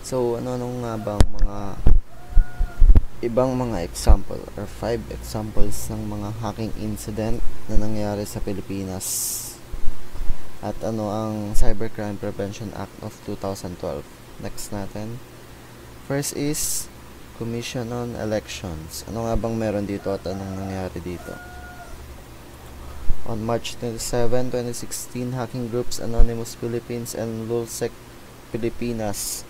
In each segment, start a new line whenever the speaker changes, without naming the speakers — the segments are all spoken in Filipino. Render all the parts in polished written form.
So, ano nga bang mga ibang mga example or 5 examples ng mga hacking incident na nangyari sa Pilipinas? At ano ang Cybercrime Prevention Act of 2012? Next natin. First is Commission on Elections. Ano nga bang meron dito at anong nangyari dito? On March 27, 2016, hacking groups Anonymous Philippines and Lulsec Pilipinas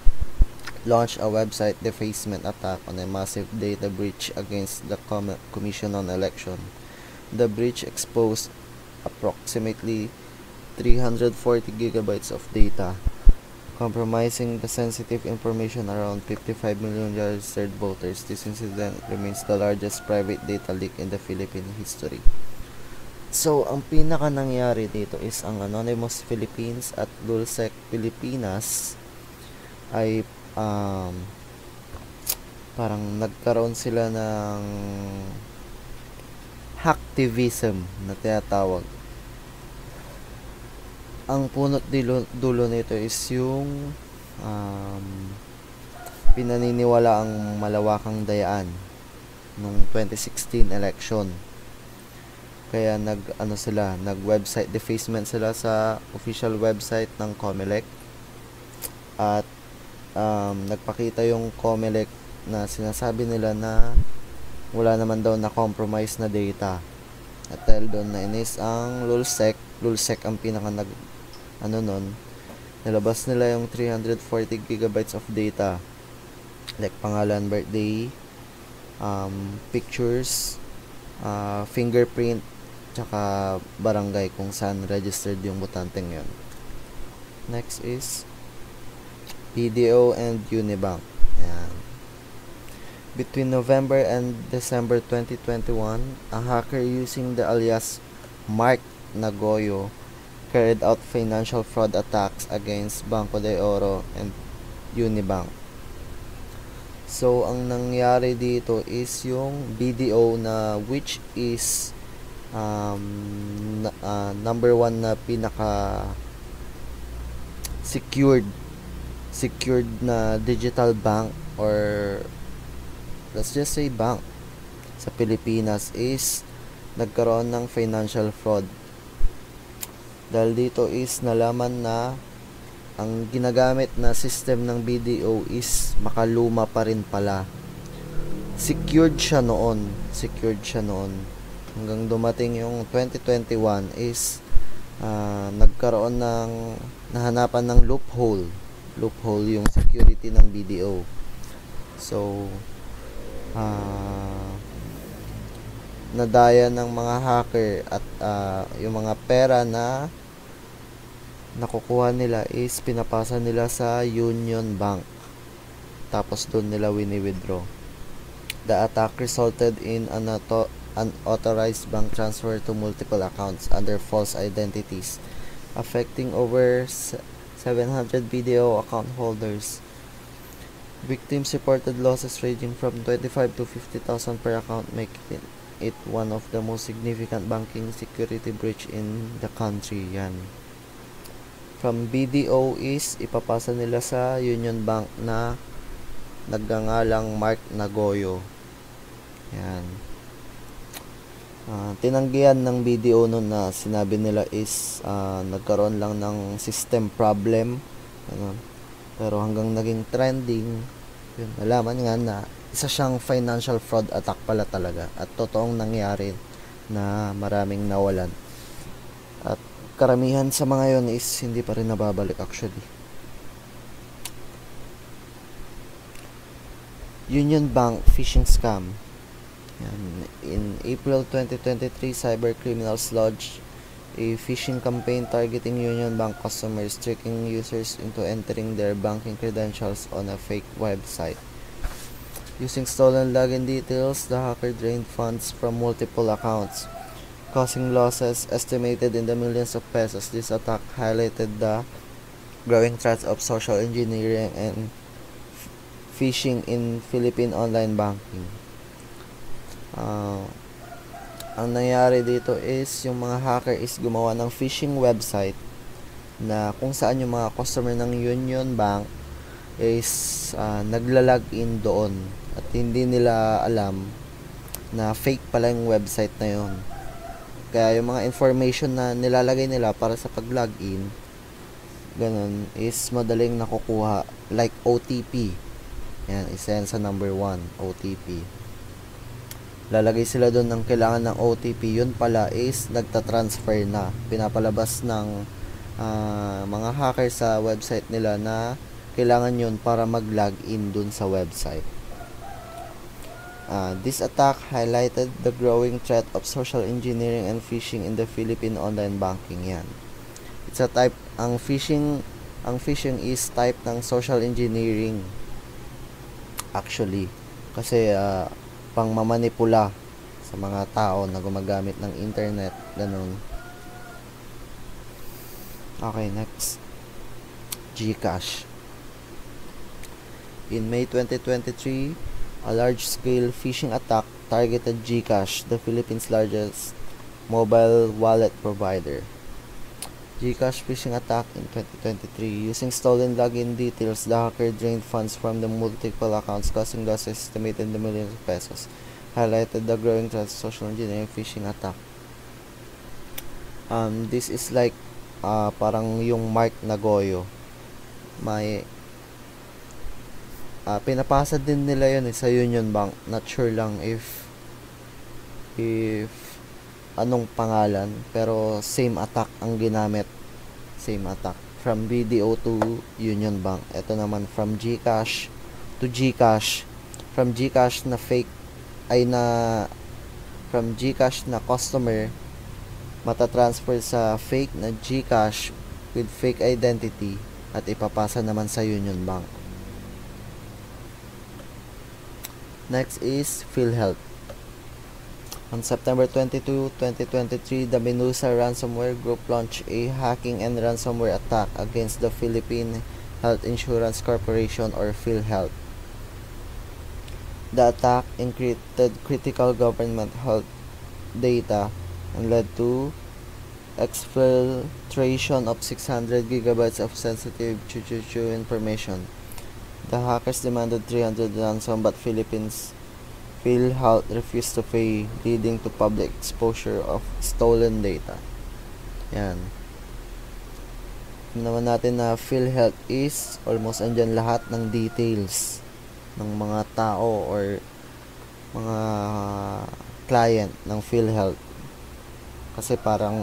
launched a website defacement attack on a massive data breach against the Commission on Election. The breach exposed approximately 340 gigabytes of data, compromising the sensitive information around 55 million registered voters. This incident remains the largest private data leak in the Philippine history. So, ang pinaka nangyari dito is ang Anonymous Philippines at Lulsec Pilipinas ay parang nagkaroon sila ng hacktivism na tinatawag. Ang punot dulo nito is yung pinaniniwala ang malawakang dayaan nung 2016 election. Kaya nag-website defacement sila sa official website ng COMELEC at nagpakita yung COMELEC na sinasabi nila na wala naman daw na compromise na data. At dahil doon na inis ang Lulsec ang pinaka nilabas nila yung 340 gigabytes of data like pangalan, birthday, pictures, fingerprint, tsaka barangay kung saan registered yung botanteng yun. Next is BDO and Unibank. Ayan. Between November and December 2021, a hacker using the alias Mark Nagoyo carried out financial fraud attacks against Banco de Oro and Unibank. So, ang nangyari dito is yung BDO na which is number one na pinaka secured na digital bank or let's just say bank sa Pilipinas is nagkaroon ng financial fraud. Dahil dito is nalaman na ang ginagamit na system ng BDO is makaluma pa rin pala. Secured siya noon. Hanggang dumating yung 2021 is nagkaroon ng nahanapan ng loophole yung security ng BDO. So, nadaya ng mga hacker at yung mga pera na nakukuha nila is pinapasa nila sa Union Bank. Tapos doon nila wini-withdraw. The attack resulted in unauthorized bank transfer to multiple accounts under false identities, affecting over 700 BDO account holders. Victims reported losses ranging from 25 to 50,000 per account, making it one of the most significant banking security breach in the country. Yan. From BDO is ipapasa nila sa Union Bank na nagngangalang Mark Nagoyo. Yan. Tinanggihan ng BDO noon na sinabi nila is nagkaroon lang ng system problem. Pero hanggang naging trending, yun, nalaman nga na isa siyang financial fraud attack pala talaga at totoong nangyari na maraming nawalan. At karamihan sa mga yon is hindi pa rin nababalik actually. Union Bank phishing scam. Yan. In April 2023, cybercriminals launched a phishing campaign targeting Union Bank customers, tricking users into entering their banking credentials on a fake website. Using stolen login details, the hacker drained funds from multiple accounts, causing losses estimated in the millions of pesos. This attack highlighted the growing threats of social engineering and phishing in Philippine online banking. Ang nangyari dito is yung mga hacker is gumawa ng phishing website na kung saan yung mga customer ng Union Bank is nagla-log in doon at hindi nila alam na fake pala yung website na yun. Kaya yung mga information na nilalagay nila para sa pag-login, ganun, is madaling nakukuha. Like OTP. Yan, isa yan sa number 1, OTP. Lalagay sila doon ng kailangan ng OTP. Yun pala is nagtatransfer na. Pinapalabas ng mga hacker sa website nila na kailangan yun para mag-login dun sa website. This attack highlighted the growing threat of social engineering and phishing in the Philippine online banking. Yan. It's a type, ang phishing is type ng social engineering actually. Kasi pang mamanipula sa mga tao na gumagamit ng internet, ganun. Okay, next. GCash. In May 2023, a large-scale phishing attack targeted GCash, the Philippines' largest mobile wallet provider. GCash phishing attack in 2023. Using stolen login details, the hacker drained funds from the multiple accounts, causing losses estimated in millions of pesos. Highlighted the growing threat of social engineering phishing attack. This is like parang yung Mark Nagoyo. May pinapasa din nila yun sa Union Bank. Not sure lang if anong pangalan, pero same attack ang ginamit. Same attack from BDO to Union Bank. Ito naman from GCash to GCash. From GCash na fake from GCash na customer matatransfer sa fake na GCash with fake identity at ipapasa naman sa Union Bank. Next is PhilHealth. On September 22, 2023, the Menusa ransomware group launched a hacking and ransomware attack against the Philippine Health Insurance Corporation or PhilHealth. The attack encrypted critical government health data and led to exfiltration of 600 gigabytes of sensitive information. The hackers demanded 300 ransom but PhilHealth refused to pay, leading to public exposure of stolen data. Yan. Naman natin na PhilHealth is almost andyan lahat ng details ng mga tao or mga client ng PhilHealth. Kasi parang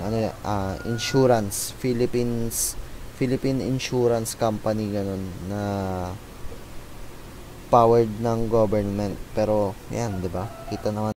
insurance, Philippine Insurance Company ganun na powered ng government. Pero yan, 'di ba? Kita naman